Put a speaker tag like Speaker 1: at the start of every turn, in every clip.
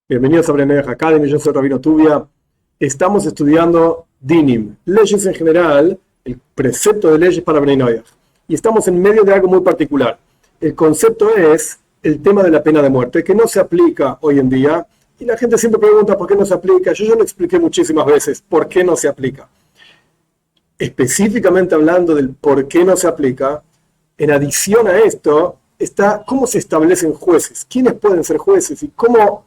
Speaker 1: Bienvenidos a Brenner Academy, yo soy Rabino Tubia. Estamos estudiando Dinim, leyes en general, el precepto de leyes para Bnei Noach. Y estamos en medio de algo muy particular. El concepto es el tema de la pena de muerte, que no se aplica hoy en día. Y la gente siempre pregunta por qué no se aplica. Yo ya lo expliqué muchísimas veces por qué no se aplica. Específicamente hablando del por qué no se aplica, en adición a esto, está cómo se establecen jueces, quiénes pueden ser jueces y cómo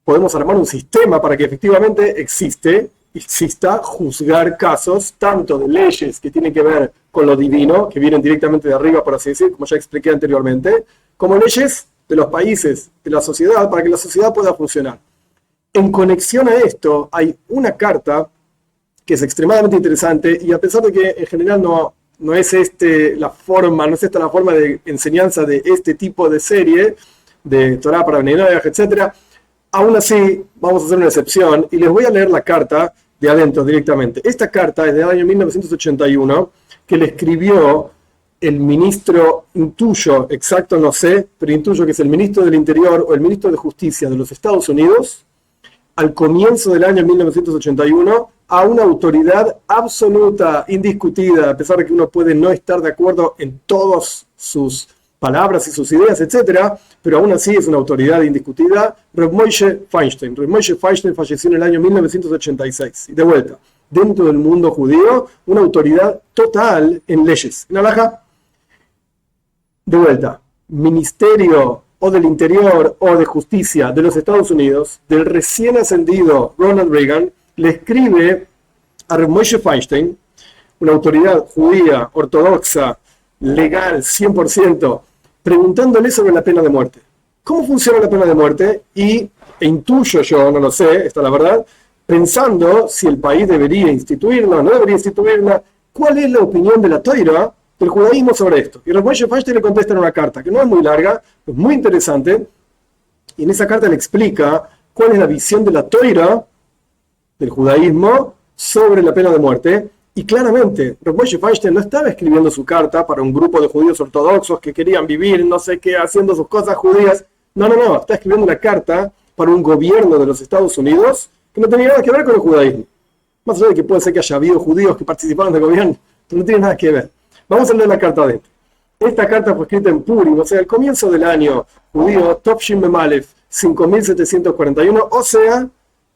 Speaker 1: podemos armar un sistema para que efectivamente exista juzgar casos tanto de leyes que tienen que ver con lo divino, que vienen directamente de arriba, por así decir, como ya expliqué anteriormente, como leyes de los países, de la sociedad, para que la sociedad pueda funcionar. En conexión a esto, hay una carta que es extremadamente interesante y a pesar de que en general no es esta la forma de enseñanza de este tipo de serie, de Torah para Bnei Noach, etc., aún así, vamos a hacer una excepción y les voy a leer la carta de adentro directamente. Esta carta es del año 1981 que le escribió el ministro, intuyo, exacto no sé, pero intuyo que es el ministro del Interior o el ministro de Justicia de los Estados Unidos, al comienzo del año 1981, a una autoridad absoluta, indiscutida, a pesar de que uno puede no estar de acuerdo en todas sus palabras y sus ideas, etcétera, pero aún así es una autoridad indiscutida, Reb Moshe Feinstein. Reb Moshe Feinstein falleció en el año 1986. Y de vuelta, dentro del mundo judío, una autoridad total en leyes. En halajá, de vuelta, Ministerio o del Interior o de Justicia de los Estados Unidos, del recién ascendido Ronald Reagan, le escribe a Reb Moshe Feinstein, una autoridad judía, ortodoxa, legal, 100%, preguntándole sobre la pena de muerte. ¿Cómo funciona la pena de muerte? E intuyo yo, no lo sé, esta es la verdad, pensando si el país debería instituirla o no debería instituirla, ¿cuál es la opinión de la Torá, del judaísmo sobre esto? Y Reb Moshe Feinstein le contesta en una carta, que no es muy larga, es muy interesante, y en esa carta le explica cuál es la visión de la Torá, del judaísmo, sobre la pena de muerte. Y claramente, Reb Moshe Feinstein no estaba escribiendo su carta para un grupo de judíos ortodoxos que querían vivir, no sé qué, haciendo sus cosas judías. No, está escribiendo una carta para un gobierno de los Estados Unidos que no tenía nada que ver con el judaísmo. Más allá de que puede ser que haya habido judíos que participaron del gobierno, pero no tiene nada que ver. Vamos a leer la carta adentro. Esta carta fue escrita en Purim, o sea, al comienzo del año judío, Tovshin Memalef, 5741, o sea,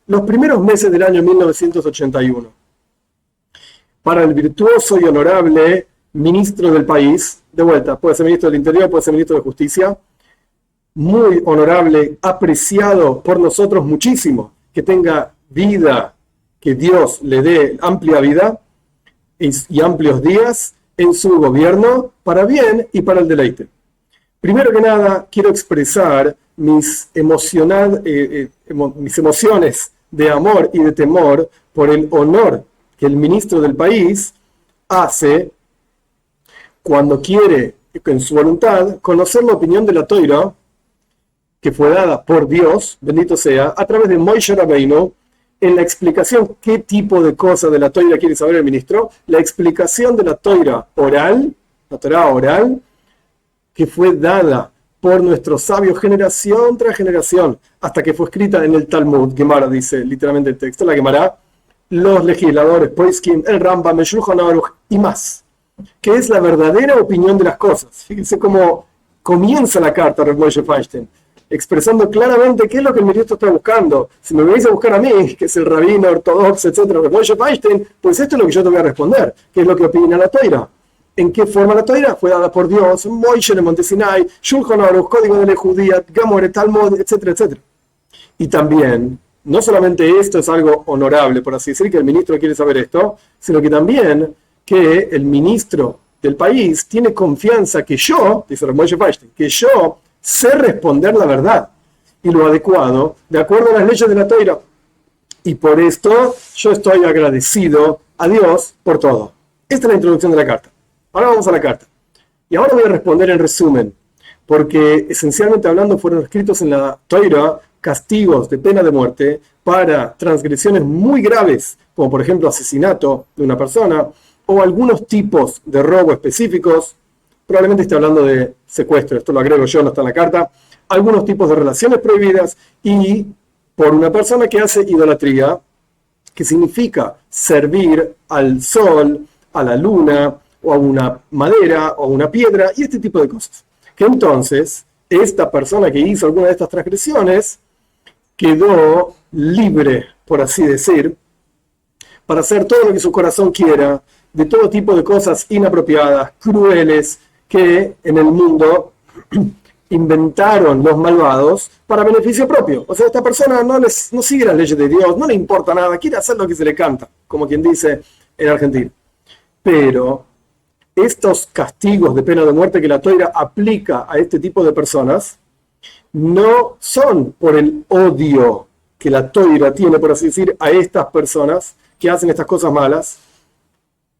Speaker 1: los primeros meses del año 1981. Para el virtuoso y honorable ministro del país, de vuelta, puede ser ministro del Interior, puede ser ministro de Justicia, muy honorable, apreciado por nosotros muchísimo, que tenga vida, que Dios le dé amplia vida y amplios días en su gobierno, para bien y para el deleite. Primero que nada, quiero expresar mis emociones de amor y de temor por el honor que el ministro del país hace cuando quiere, en su voluntad, conocer la opinión de la Torá, que fue dada por Dios, bendito sea, a través de Moshe Rabbeinu, en la explicación qué tipo de cosa de la Torá quiere saber el ministro, la explicación de la Torá oral, la Torá oral, que fue dada por nuestros sabios generación tras generación, hasta que fue escrita en el Talmud. Gemara dice literalmente el texto, la Gemara, los legisladores, Poiskim, el Rambam, el Shulchan Aruch y más, que es la verdadera opinión de las cosas. Fíjense cómo comienza la carta de Reb Moshe Feinstein, expresando claramente qué es lo que el ministro está buscando. Si me venís a buscar a mí, que es el rabino ortodoxo, etcétera, Reb Moshe Feinstein, pues esto es lo que yo te voy a responder, qué es lo que opina la Torá. ¿En qué forma la Torá? Fue dada por Dios, Moshe en el Monte Sinai, Shulchan Aruch, Código de la Judía, Gamore, Talmud, etcétera, etcétera. Y también, no solamente esto es algo honorable, por así decir, que el ministro quiere saber esto, sino que también que el ministro del país tiene confianza que yo, dice Reb Moshe Feinstein, que yo sé responder la verdad y lo adecuado de acuerdo a las leyes de la Torá. Y por esto yo estoy agradecido a Dios por todo. Esta es la introducción de la carta. Ahora vamos a la carta. Y ahora voy a responder en resumen, porque esencialmente hablando fueron escritos en la Torá castigos de pena de muerte para transgresiones muy graves, como por ejemplo asesinato de una persona, o algunos tipos de robo específicos, probablemente esté hablando de secuestro, esto lo agrego yo, no está en la carta, algunos tipos de relaciones prohibidas y por una persona que hace idolatría, que significa servir al sol, a la luna, o a una madera, o a una piedra, y este tipo de cosas. Que entonces, esta persona que hizo alguna de estas transgresiones quedó libre, por así decir, para hacer todo lo que su corazón quiera, de todo tipo de cosas inapropiadas, crueles, que en el mundo inventaron los malvados para beneficio propio. O sea, esta persona no sigue las leyes de Dios, no le importa nada, quiere hacer lo que se le canta, como quien dice en Argentina. Pero estos castigos de pena de muerte que la Toira aplica a este tipo de personas no son por el odio que la Toira tiene, por así decir, a estas personas que hacen estas cosas malas,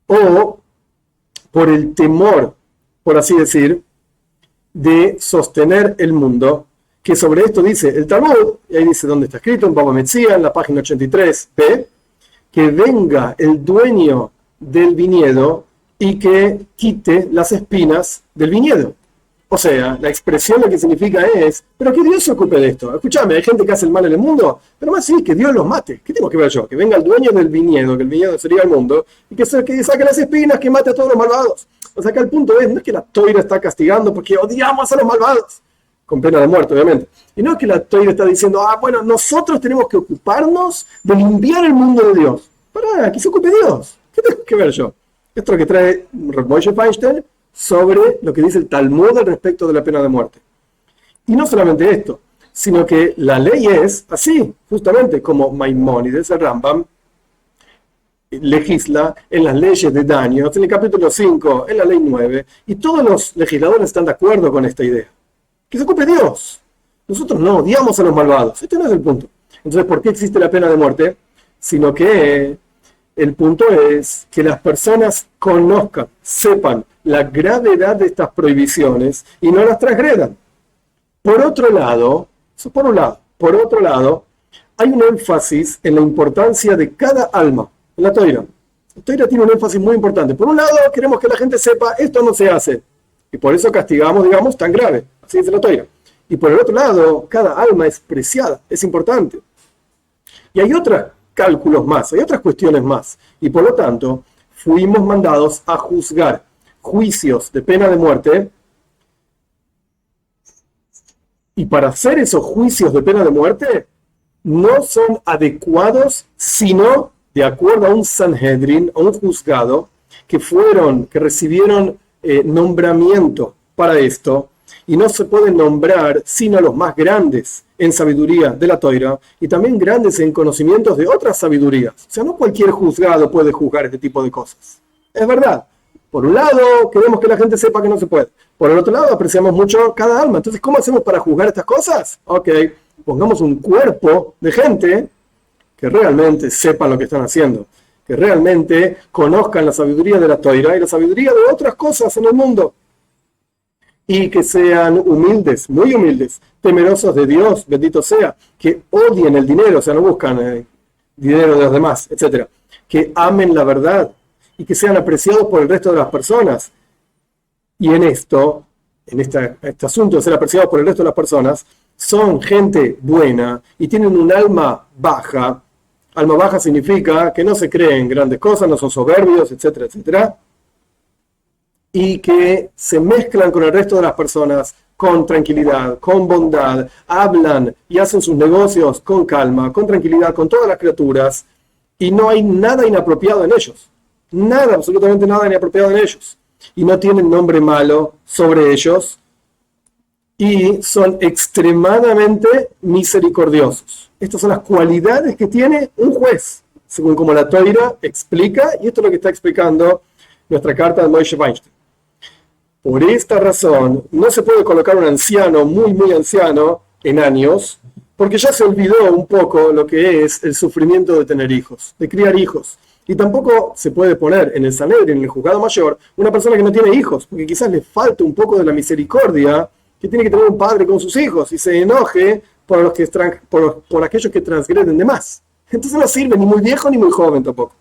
Speaker 1: o por el temor, por así decir, de sostener el mundo, que sobre esto dice el Talmud, y ahí dice dónde está escrito, en Baba Metzia, en la página 83b, que venga el dueño del viñedo y que quite las espinas del viñedo. O sea, la expresión lo que significa es, pero que Dios se ocupe de esto. Escúchame, hay gente que hace el mal en el mundo, pero más sí, que Dios los mate. ¿Qué tengo que ver yo? Que venga el dueño del viñedo, que el viñedo sería el mundo, y que saque las espinas, que mate a todos los malvados. O sea, que el punto es, no es que la Toira está castigando porque odiamos a los malvados, con pena de muerte, obviamente. Y no es que la Toira está diciendo, bueno, nosotros tenemos que ocuparnos de limpiar el mundo de Dios. Pará, que se ocupe Dios. ¿Qué tengo que ver yo? Esto es lo que trae Moshe Feinstein sobre lo que dice el Talmud al respecto de la pena de muerte. Y no solamente esto, sino que la ley es así, justamente como Maimónides, el Rambam, legisla en las leyes de daños, en el capítulo 5, en la ley 9, y todos los legisladores están de acuerdo con esta idea. Que se ocupe Dios. Nosotros no odiamos a los malvados. Este no es el punto. Entonces, ¿por qué existe la pena de muerte? Sino que el punto es que las personas conozcan, sepan la gravedad de estas prohibiciones y no las transgredan. Por otro lado, hay un énfasis en la importancia de cada alma en la Toira. La Toira tiene un énfasis muy importante. Por un lado, queremos que la gente sepa esto no se hace. Y por eso castigamos, digamos, tan grave. Así dice la Toira. Y por el otro lado, cada alma es preciada, es importante. Y hay otros cálculos más, hay otras cuestiones más. Y por lo tanto, fuimos mandados a juzgar juicios de pena de muerte. Y para hacer esos juicios de pena de muerte, no son adecuados, sino de acuerdo a un Sanhedrin, a un juzgado, que recibieron nombramiento para esto, y no se pueden nombrar sino los más grandes en sabiduría de la Toira, y también grandes en conocimientos de otras sabidurías. O sea, no cualquier juzgado puede juzgar este tipo de cosas. Es verdad. Por un lado, queremos que la gente sepa que no se puede. Por el otro lado, apreciamos mucho cada alma. Entonces, ¿cómo hacemos para juzgar estas cosas? Ok, pongamos un cuerpo de gente que realmente sepan lo que están haciendo, que realmente conozcan la sabiduría de la Toira y la sabiduría de otras cosas en el mundo, y que sean humildes, muy humildes, temerosos de Dios, bendito sea, que odien el dinero, o sea, no buscan dinero de los demás, etc. Que amen la verdad y que sean apreciados por el resto de las personas. Y en esto, este asunto de ser apreciados por el resto de las personas, son gente buena y tienen un alma baja. Alma baja significa que no se creen grandes cosas, no son soberbios, etcétera, etcétera. Y que se mezclan con el resto de las personas con tranquilidad, con bondad, hablan y hacen sus negocios con calma, con tranquilidad, con todas las criaturas, y no hay nada inapropiado en ellos. Nada, absolutamente nada inapropiado en ellos. Y no tienen nombre malo sobre ellos, y son extremadamente misericordiosos. Estas son las cualidades que tiene un juez, según como la Toira explica, y esto es lo que está explicando nuestra carta de Moshe Feinstein. Por esta razón, no se puede colocar un anciano, muy, muy anciano, en años, porque ya se olvidó un poco lo que es el sufrimiento de tener hijos, de criar hijos. Y tampoco se puede poner en el Sanedrín, en el juzgado mayor, una persona que no tiene hijos, porque quizás le falte un poco de la misericordia que tiene que tener un padre con sus hijos y se enoje por aquellos que transgreden de más. Entonces no sirve ni muy viejo ni muy joven tampoco.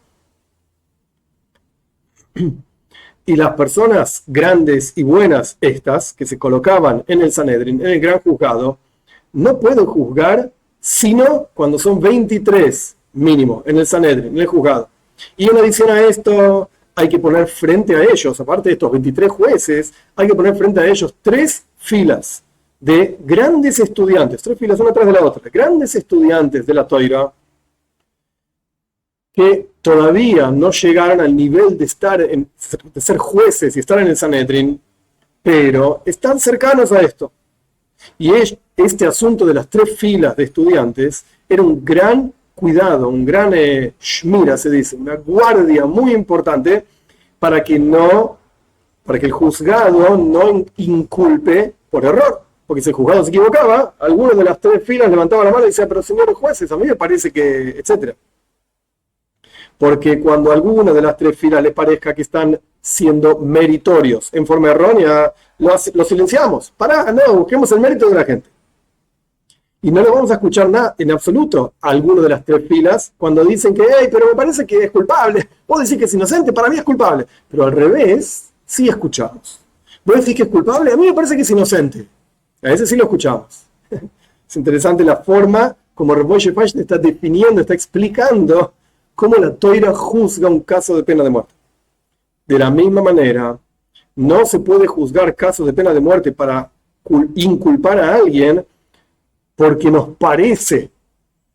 Speaker 1: Y las personas grandes y buenas, estas, que se colocaban en el Sanedrín, en el gran juzgado, no pueden juzgar sino cuando son 23 mínimo en el Sanedrin, en el juzgado. Y en adición a esto, hay que poner frente a ellos, aparte de estos 23 jueces, hay que poner frente a ellos 3 filas de grandes estudiantes, 3 filas una tras de la otra, grandes estudiantes de la Toira, que todavía no llegaron al nivel de ser jueces y estar en el Sanedrin, pero están cercanos a esto. Y este asunto de las 3 filas de estudiantes era un gran cuidado, un gran shmira, se dice, una guardia muy importante para que el juzgado no inculpe por error. Porque si el juzgado se equivocaba, alguno de las 3 filas levantaba la mano y decía, pero señores jueces, a mí me parece que, etc. Porque cuando a alguna de las 3 filas les parezca que están siendo meritorios en forma errónea, lo silenciamos. Pará, no, busquemos el mérito de la gente. Y no le vamos a escuchar nada en absoluto a alguno de las 3 filas cuando dicen que, hey, pero me parece que es culpable. Vos decís que es inocente, para mí es culpable. Pero al revés, sí escuchamos. Vos decís que es culpable, a mí me parece que es inocente. A ese sí lo escuchamos. Es interesante la forma como Rav Moshe Feinstein está definiendo, está explicando cómo la Toira juzga un caso de pena de muerte. De la misma manera, no se puede juzgar casos de pena de muerte para inculpar a alguien porque nos parece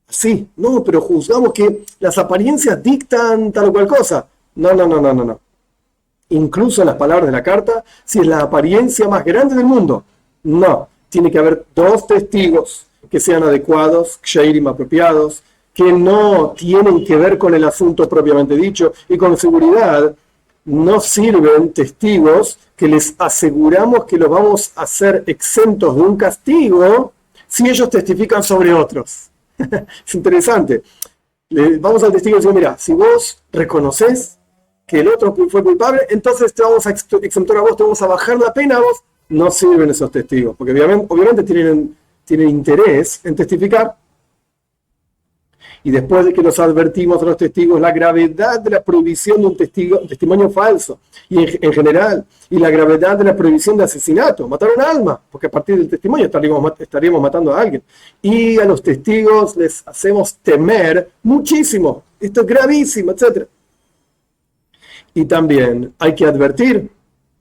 Speaker 1: así. No, pero juzgamos que las apariencias dictan tal o cual cosa. No. Incluso en las palabras de la carta, si es la apariencia más grande del mundo, no. Tiene que haber 2 testigos que sean adecuados, ksherim apropiados, que no tienen que ver con el asunto propiamente dicho, y con seguridad no sirven testigos que les aseguramos que los vamos a hacer exentos de un castigo si ellos testifican sobre otros. Es interesante. Vamos al testigo y decimos, mira, si vos reconoces que el otro fue culpable, entonces te vamos a exentar a vos, te vamos a bajar la pena a vos. No sirven esos testigos, porque obviamente tienen interés en testificar. Y después de que nos advertimos a los testigos la gravedad de la prohibición de un testimonio falso, y en general, y la gravedad de la prohibición de asesinato, matar un alma, porque a partir del testimonio estaríamos matando a alguien. Y a los testigos les hacemos temer muchísimo, esto es gravísimo, etc. Y también hay que advertir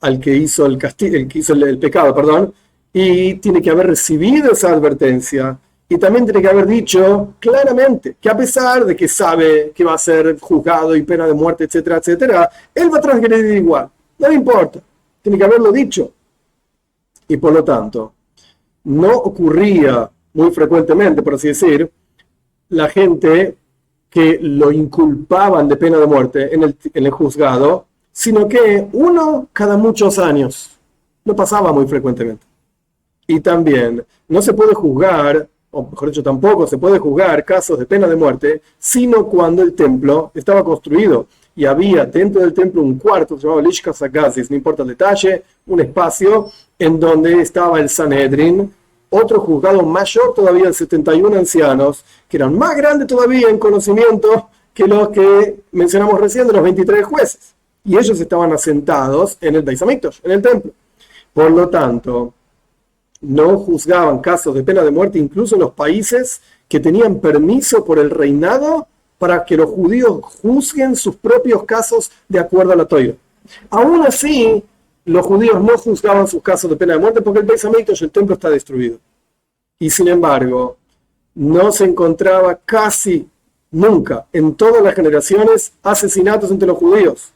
Speaker 1: al que hizo el pecado, perdón, y tiene que haber recibido esa advertencia. Y también tiene que haber dicho claramente que a pesar de que sabe que va a ser juzgado y pena de muerte, etcétera, etcétera, él va a transgredir igual. No le importa. Tiene que haberlo dicho. Y por lo tanto, no ocurría muy frecuentemente, por así decir, la gente que lo inculpaban de pena de muerte en el juzgado, sino que uno cada muchos años. No pasaba muy frecuentemente. Y también no se puede juzgar, o mejor dicho, tampoco se puede juzgar casos de pena de muerte, sino cuando el templo estaba construido y había dentro del templo un cuarto, se llamaba Lishka Sagazis, no importa el detalle, un espacio en donde estaba el Sanedrin, otro juzgado mayor todavía de 71 ancianos, que eran más grandes todavía en conocimiento que los que mencionamos recién de los 23 jueces. Y ellos estaban asentados en el Beis Hamikdash, en el templo. Por lo tanto, no juzgaban casos de pena de muerte incluso en los países que tenían permiso por el reinado para que los judíos juzguen sus propios casos de acuerdo a la Toira. Aún así, los judíos no juzgaban sus casos de pena de muerte porque el Beis Hamikdash, el templo, está destruido. Y sin embargo, no se encontraba casi nunca en todas las generaciones asesinatos entre los judíos.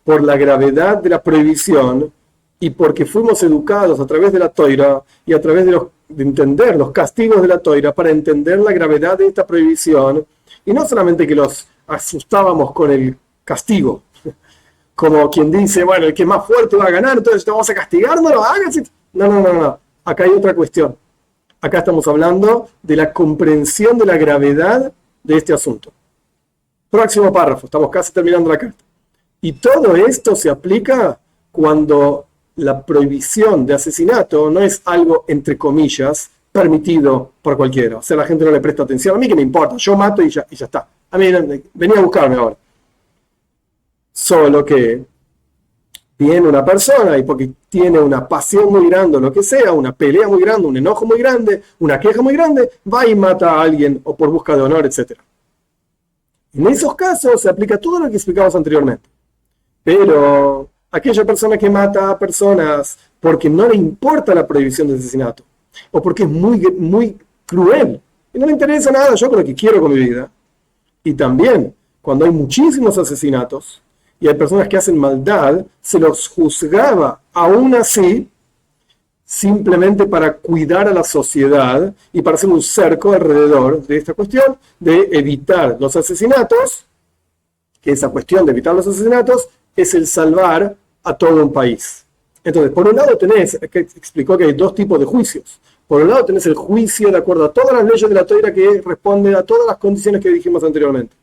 Speaker 1: Por la gravedad de la prohibición y porque fuimos educados a través de la Toira y a través de entender los castigos de la Toira para entender la gravedad de esta prohibición, y no solamente que los asustábamos con el castigo, como quien dice, bueno, el que más fuerte va a ganar, entonces te vamos a castigar, no lo hagas. No. Acá hay otra cuestión. Acá estamos hablando de la comprensión de la gravedad de este asunto. Próximo párrafo, estamos casi terminando la carta. Y todo esto se aplica cuando la prohibición de asesinato no es algo, entre comillas, permitido por cualquiera. O sea, la gente no le presta atención. A mí que me importa, yo mato y ya está. A mí venía a buscarme ahora. Solo que viene una persona y porque tiene una pasión muy grande o lo que sea, una pelea muy grande, un enojo muy grande, una queja muy grande, va y mata a alguien o por busca de honor, etc. En esos casos se aplica todo lo que explicamos anteriormente. Pero aquella persona que mata a personas porque no le importa la prohibición de asesinato o porque es muy cruel y no le interesa nada, yo con lo que quiero con mi vida. Y también cuando hay muchísimos asesinatos y hay personas que hacen maldad, se los juzgaba aún así simplemente para cuidar a la sociedad y para hacer un cerco alrededor de esta cuestión de evitar los asesinatos, que esa cuestión de evitar los asesinatos es el salvar a todo un país. Entonces, por un lado tenés, que explicó que hay dos tipos de juicios. Por un lado tenés el juicio de acuerdo a todas las leyes de la Torá que responde a todas las condiciones que dijimos anteriormente.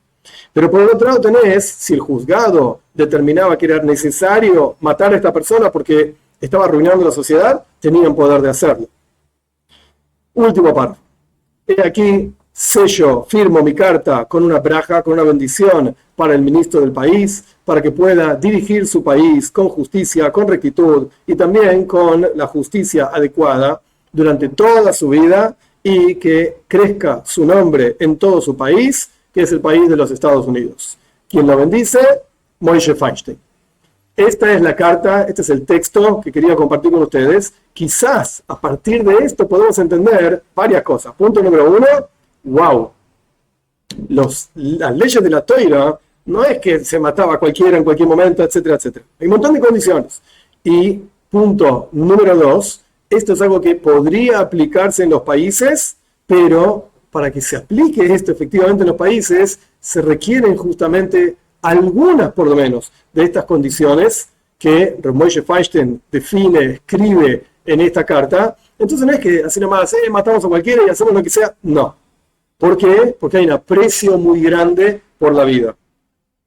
Speaker 1: Pero por el otro lado tenés, si el juzgado determinaba que era necesario matar a esta persona porque estaba arruinando la sociedad, tenían poder de hacerlo. Último párrafo. He aquí, sello, firmo mi carta con una braja, con una bendición para el ministro del país, para que pueda dirigir su país con justicia, con rectitud y también con la justicia adecuada durante toda su vida y que crezca su nombre en todo su país, que es el país de los Estados Unidos. Quien lo bendice, Moshe Feinstein. Esta es la carta, este es el texto que quería compartir con ustedes. Quizás a partir de esto podemos entender varias cosas. Punto número uno, wow. Las leyes de la Torá no es que se mataba a cualquiera en cualquier momento, etcétera, etcétera. Hay un montón de condiciones. Y punto número dos, esto es algo que podría aplicarse en los países, pero para que se aplique esto efectivamente en los países, se requieren justamente algunas, por lo menos, de estas condiciones que Moshe Feinstein define, escribe en esta carta. Entonces no es que así nomás, matamos a cualquiera y hacemos lo que sea. No. ¿Por qué? Porque hay un aprecio muy grande por la vida.